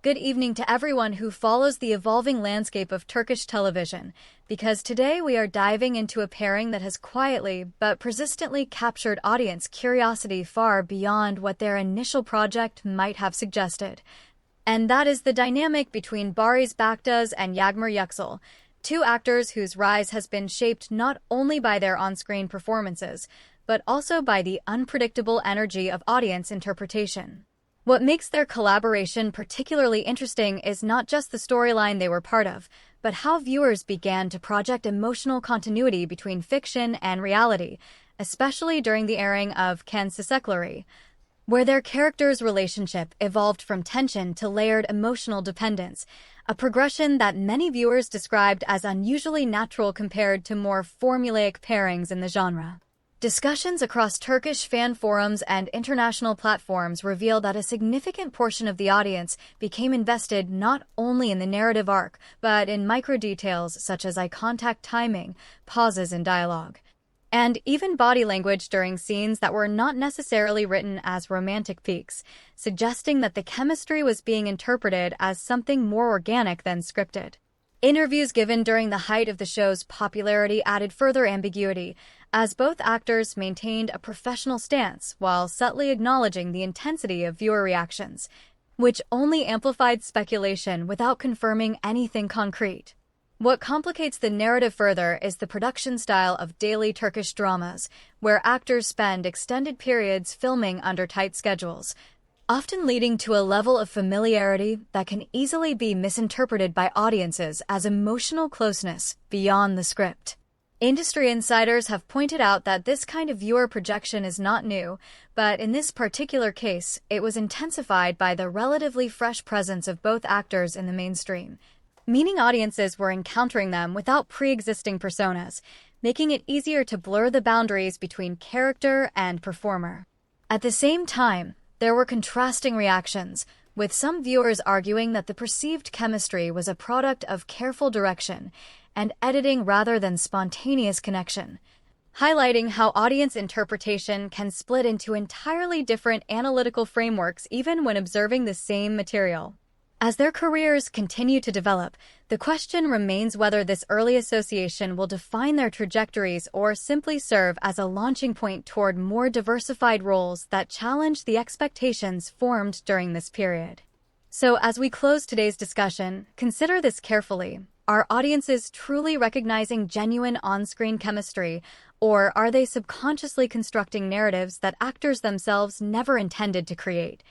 Good evening to everyone who follows the evolving landscape of Turkish television, because today we are diving into a pairing that has quietly but persistently captured audience curiosity far beyond what their initial project might have suggested. And that is the dynamic between Baris Baktas and Yagmur Yüksel, two actors whose rise has been shaped not only by their on-screen performances, but also by the unpredictable energy of audience interpretation. What makes their collaboration particularly interesting is not just the storyline they were part of, but how viewers began to project emotional continuity between fiction and reality, especially during the airing of Kansesekleri, where their characters' relationship evolved from tension to layered emotional dependence, a progression that many viewers described as unusually natural compared to more formulaic pairings in the genre. Discussions across Turkish fan forums and international platforms reveal that a significant portion of the audience became invested not only in the narrative arc, but in micro-details such as eye contact timing, pauses in dialogue, and even body language during scenes that were not necessarily written as romantic peaks, suggesting that the chemistry was being interpreted as something more organic than scripted. Interviews given during the height of the show's popularity added further ambiguity, as both actors maintained a professional stance while subtly acknowledging the intensity of viewer reactions, which only amplified speculation without confirming anything concrete. What complicates the narrative further is the production style of daily Turkish dramas, where actors spend extended periods filming under tight schedules, often leading to a level of familiarity that can easily be misinterpreted by audiences as emotional closeness beyond the script. Industry insiders have pointed out that this kind of viewer projection is not new, but in this particular case, it was intensified by the relatively fresh presence of both actors in the mainstream, meaning audiences were encountering them without pre-existing personas, making it easier to blur the boundaries between character and performer. At the same time, there were contrasting reactions, with some viewers arguing that the perceived chemistry was a product of careful direction and editing rather than spontaneous connection, highlighting how audience interpretation can split into entirely different analytical frameworks even when observing the same material. As their careers continue to develop, the question remains whether this early association will define their trajectories or simply serve as a launching point toward more diversified roles that challenge the expectations formed during this period. So, as we close today's discussion, consider this carefully. Are audiences truly recognizing genuine on-screen chemistry, or are they subconsciously constructing narratives that actors themselves never intended to create?